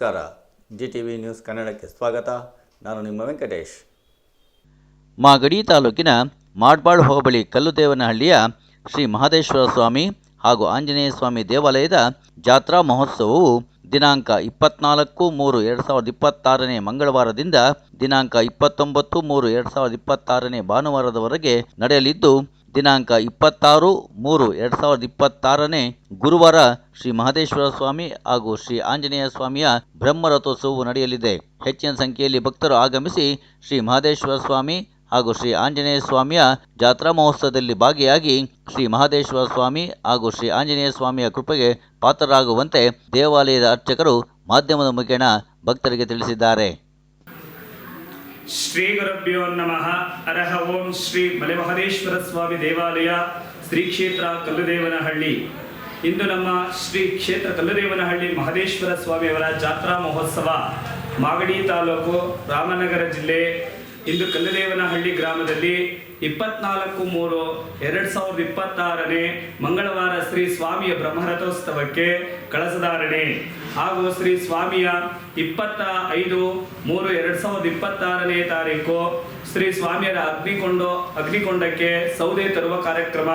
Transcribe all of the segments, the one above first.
ನಮಸ್ಕಾರ. GTV news ಕನ್ನಡಕ್ಕೆ ಸ್ವಾಗತ. ನಾನು ನಿಮ್ಮ ವೆಂಕಟೇಶ್. ಮಾಗಡಿ ತಾಲೂಕಿನ ಮಾಡ್ಬಾಳ್ ಹೋಬಳಿ ಕಲ್ಲುದೇವನಹಳ್ಳಿಯ ಶ್ರೀ ಮಹದೇಶ್ವರ ಸ್ವಾಮಿ ಹಾಗೂ ಆಂಜನೇಯ ಸ್ವಾಮಿ ದೇವಾಲಯದ ಜಾತ್ರಾ ಮಹೋತ್ಸವವು ದಿನಾಂಕ 24-3-2026 ಮಂಗಳವಾರದಿಂದ ದಿನಾಂಕ 29-3-2026 ಭಾನುವಾರದವರೆಗೆ ನಡೆಯಲಿದ್ದು, ದಿನಾಂಕ 26-3-2026 ಗುರುವಾರ ಶ್ರೀ ಮಹದೇಶ್ವರ ಸ್ವಾಮಿ ಹಾಗೂ ಶ್ರೀ ಆಂಜನೇಯ ಸ್ವಾಮಿಯ ಬ್ರಹ್ಮರಥೋತ್ಸವವು ನಡೆಯಲಿದೆ. ಹೆಚ್ಚಿನ ಸಂಖ್ಯೆಯಲ್ಲಿ ಭಕ್ತರು ಆಗಮಿಸಿ ಶ್ರೀ ಮಹದೇಶ್ವರ ಸ್ವಾಮಿ ಹಾಗೂ ಶ್ರೀ ಆಂಜನೇಯ ಸ್ವಾಮಿಯ ಜಾತ್ರಾ ಮಹೋತ್ಸವದಲ್ಲಿ ಭಾಗಿಯಾಗಿ ಶ್ರೀ ಮಹದೇಶ್ವರ ಸ್ವಾಮಿ ಹಾಗೂ ಶ್ರೀ ಆಂಜನೇಯ ಸ್ವಾಮಿಯ ಕೃಪೆಗೆ ಪಾತ್ರರಾಗುವಂತೆ ದೇವಾಲಯದ ಅರ್ಚಕರು ಮಾಧ್ಯಮದ ಮುಖೇನ ಭಕ್ತರಿಗೆ ತಿಳಿಸಿದ್ದಾರೆ. ಶ್ರೀ ಗುರುಭ್ಯೋ ನಮಃ. ಹರಃ ಓಂ. ಶ್ರೀ ಮಲೆಮಹದೇಶ್ವರ ಸ್ವಾಮಿ ದೇವಾಲಯ ಶ್ರೀ ಕ್ಷೇತ್ರ ಕಲ್ಲುದೇವನಹಳ್ಳಿ. ಇಂದು ನಮ್ಮ ಶ್ರೀ ಕ್ಷೇತ್ರ ಕಲ್ಲುದೇವನಹಳ್ಳಿ ಮಹದೇಶ್ವರ ಸ್ವಾಮಿಯವರ ಜಾತ್ರಾ ಮಹೋತ್ಸವ ಮಾಗಡಿ ತಾಲೂಕು ರಾಮನಗರ ಜಿಲ್ಲೆ. ಇಂದು ಕಲ್ಲುದೇವನಹಳ್ಳಿ ಗ್ರಾಮದಲ್ಲಿ 24-3-2026 ಮಂಗಳವಾರ ಶ್ರೀ ಸ್ವಾಮಿಯ ಬ್ರಹ್ಮರಥೋತ್ಸವಕ್ಕೆ ಕಳಸಧಾರಣೆ ಹಾಗೂ ಶ್ರೀ ಸ್ವಾಮಿಯ 25-3-2026 ಶ್ರೀ ಸ್ವಾಮಿಯರ ಅಗ್ನಿಕೊಂಡಕ್ಕೆ ಸೌದೆ ತರುವ ಕಾರ್ಯಕ್ರಮ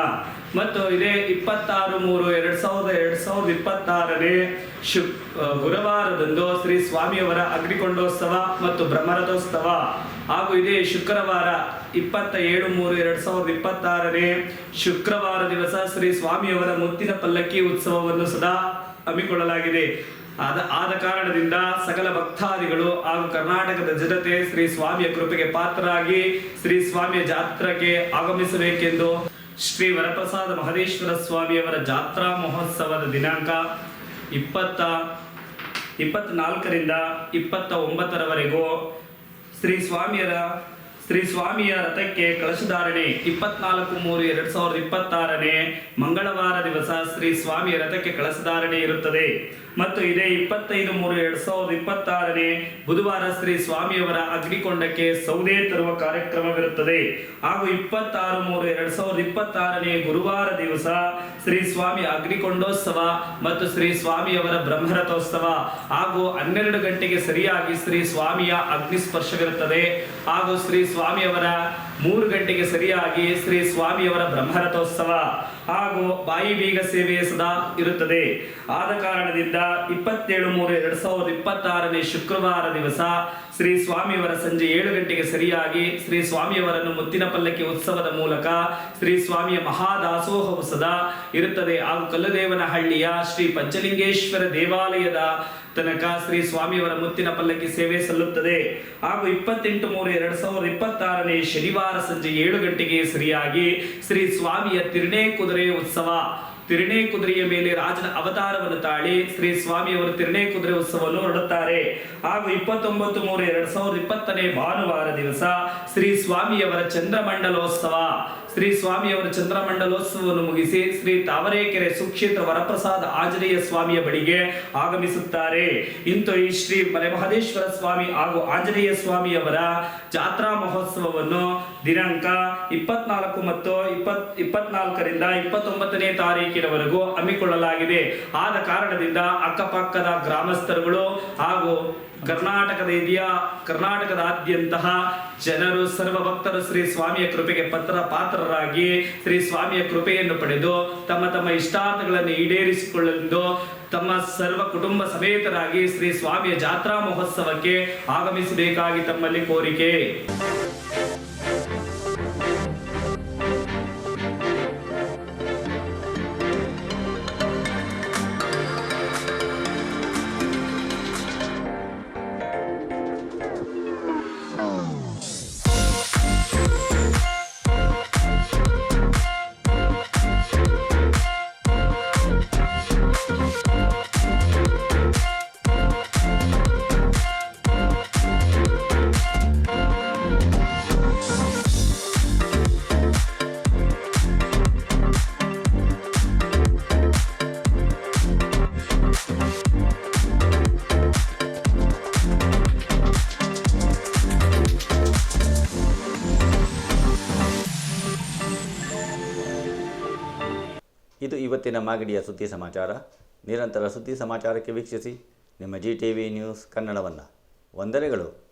ಮತ್ತು ಇದೇ 26-3-2026 ಗುರುವಾರದಂದು ಶ್ರೀ ಸ್ವಾಮಿಯವರ ಅಗ್ನಿಕೊಂಡೋತ್ಸವ ಮತ್ತು ಬ್ರಹ್ಮರಥೋತ್ಸವ ಹಾಗೂ ಇದೇ ಶುಕ್ರವಾರ 27-3-2026 ಶುಕ್ರವಾರ ದಿವಸ ಶ್ರೀ ಸ್ವಾಮಿಯವರ ಮುತ್ತಿನ ಪಲ್ಲಕ್ಕಿ ಉತ್ಸವವನ್ನು ಸದಾ ಹಮ್ಮಿಕೊಳ್ಳಲಾಗಿದೆ. ಆದ ಕಾರಣದಿಂದ ಸಕಲ ಭಕ್ತಾದಿಗಳು ಹಾಗೂ ಕರ್ನಾಟಕದ ಜನತೆ ಶ್ರೀ ಸ್ವಾಮಿಯ ಕೃಪೆಗೆ ಪಾತ್ರರಾಗಿ ಶ್ರೀ ಸ್ವಾಮಿಯ ಜಾತ್ರೆಗೆ ಆಗಮಿಸಬೇಕೆಂದು ಶ್ರೀ ವರಪ್ರಸಾದ ಮಹದೇಶ್ವರ ಸ್ವಾಮಿಯವರ ಜಾತ್ರಾ ಮಹೋತ್ಸವದ ದಿನಾಂಕ 24-29 ಶ್ರೀ ಸ್ವಾಮಿಯ ರಥಕ್ಕೆ ಕಳಶಧಾರಣೆ 24-3-2026 ಮಂಗಳವಾರ ದಿವಸ ಶ್ರೀ ಸ್ವಾಮಿಯ ರಥಕ್ಕೆ ಕಳಶಧಾರಣೆ ಇರುತ್ತದೆ ಮತ್ತು ಇದೇ 25-3-2026 ಬುಧವಾರ ಶ್ರೀ ಸ್ವಾಮಿಯವರ ಅಗ್ನಿಕೊಂಡಕ್ಕೆ ಸೌದೆ ತರುವ ಕಾರ್ಯಕ್ರಮವಿರುತ್ತದೆ ಹಾಗೂ 26-3-2026 ಗುರುವಾರ ದಿವಸ ಶ್ರೀ ಸ್ವಾಮಿ ಅಗ್ನಿಕೊಂಡೋತ್ಸವ ಮತ್ತು ಶ್ರೀ ಸ್ವಾಮಿಯವರ ಬ್ರಹ್ಮರಥೋತ್ಸವ ಹಾಗೂ 12 ಗಂಟೆಗೆ ಸರಿಯಾಗಿ ಶ್ರೀ ಸ್ವಾಮಿಯ ಅಗ್ನಿಸ್ಪರ್ಶವಿರುತ್ತದೆ ಹಾಗೂ ಶ್ರೀ ಸ್ವಾಮಿಯವರ 3 ಗಂಟೆಗೆ ಸರಿಯಾಗಿ ಶ್ರೀ ಸ್ವಾಮಿಯವರ ಬ್ರಹ್ಮರಥೋತ್ಸವ ಹಾಗೂ ಬಾಯಿ ಬೀಗ ಸೇವೆ ಸದಾ ಇರುತ್ತದೆ. ಆದ ಕಾರಣದಿಂದ 27-3-2026 ಶುಕ್ರವಾರ ದಿವಸ ಶ್ರೀ ಸ್ವಾಮಿಯವರ ಸಂಜೆ 7 ಗಂಟೆಗೆ ಸರಿಯಾಗಿ ಶ್ರೀ ಸ್ವಾಮಿಯವರನ್ನು ಮುತ್ತಿನ ಪಲ್ಲಕ್ಕಿ ಉತ್ಸವದ ಮೂಲಕ ಶ್ರೀ ಸ್ವಾಮಿಯ ಮಹಾದಾಸೋಹವು ಸದಾ ಇರುತ್ತದೆ ಹಾಗೂ ಕಲ್ಲುದೇವನಹಳ್ಳಿಯ ಶ್ರೀ ಪಂಚಲಿಂಗೇಶ್ವರ ದೇವಾಲಯದ ತನಕ ಶ್ರೀ ಸ್ವಾಮಿಯವರ ಮುತ್ತಿನ ಪಲ್ಲಕ್ಕಿ ಸೇವೆ ಸಲ್ಲುತ್ತದೆ ಹಾಗೂ 28-3-2026 ಶನಿವಾರ ಸಂಜೆ 7 ಗಂಟೆಗೆ ಸರಿಯಾಗಿ ಶ್ರೀ ಸ್ವಾಮಿಯ ತಿರ್ಣೆ ಕುದುರೆ ಉತ್ಸವ, ತಿರ್ಣೆ ಕುದುರೆಯ ಮೇಲೆ ರಾಜನ ಅವತಾರವನ್ನು ತಾಳಿ ಶ್ರೀ ಸ್ವಾಮಿಯವರು ತಿರ್ಣೆ ಕುದುರೆ ಉತ್ಸವವನ್ನು ಹೊರಡುತ್ತಾರೆ ಹಾಗೂ 29-3-2020 ಭಾನುವಾರ ದಿವಸ ಶ್ರೀ ಸ್ವಾಮಿಯವರ ಚಂದ್ರಮಂಡಲೋತ್ಸವ, ಶ್ರೀ ಸ್ವಾಮಿಯವರ ಚಂದ್ರಮಂಡಲೋತ್ಸವವನ್ನು ಮುಗಿಸಿ ಶ್ರೀ ತಾವರೆಕೆರೆ ಸುಕ್ಷೇತ್ರ ವರಪ್ರಸಾದ ಆಂಜನೇಯ ಸ್ವಾಮಿಯ ಬಳಿಗೆ ಆಗಮಿಸುತ್ತಾರೆ. ಇಂದು ಈ ಶ್ರೀ ಮಲೆಮಹದೇಶ್ವರ ಸ್ವಾಮಿ ಹಾಗೂ ಆಂಜನೇಯ ಸ್ವಾಮಿಯವರ ಜಾತ್ರಾ ಮಹೋತ್ಸವವನ್ನು ದಿನಾಂಕ 24 ಮತ್ತು 24ರಿಂದ 29ನೇ ತಾರೀಕಿನವರೆಗೂ ಹಮ್ಮಿಕೊಳ್ಳಲಾಗಿದೆ. ಆದ ಕಾರಣದಿಂದ ಅಕ್ಕಪಕ್ಕದ ಗ್ರಾಮಸ್ಥರುಗಳು ಹಾಗೂ ಕರ್ನಾಟಕದಾದ್ಯಂತ ಜನರು ಸರ್ವ ಭಕ್ತರು ಶ್ರೀ ಸ್ವಾಮಿಯ ಕೃಪೆಗೆ ಪಾತ್ರರಾಗಿ ಶ್ರೀ ಸ್ವಾಮಿಯ ಕೃಪೆಯನ್ನು ಪಡೆದು ತಮ್ಮ ಇಷ್ಟಾರ್ಥಗಳನ್ನು ಈಡೇರಿಸಿಕೊಳ್ಳಲೆಂದು ತಮ್ಮ ಸರ್ವ ಕುಟುಂಬ ಸಮೇತರಾಗಿ ಶ್ರೀ ಸ್ವಾಮಿಯ ಜಾತ್ರಾ ಮಹೋತ್ಸವಕ್ಕೆ ಆಗಮಿಸಬೇಕಾಗಿ ತಮ್ಮಲ್ಲಿ ಕೋರಿಕೆ. ಇದು ಇವತ್ತಿನ ಮಾಗಡಿಯ ಸುದ್ದಿ ಸಮಾಚಾರ. ನಿರಂತರ ಸುದ್ದಿ ಸಮಾಚಾರಕ್ಕೆ ವೀಕ್ಷಿಸಿ ನಿಮ್ಮ GTV ನ್ಯೂಸ್ ಕನ್ನಡವನ್ನು. ವಂದನೆಗಳು.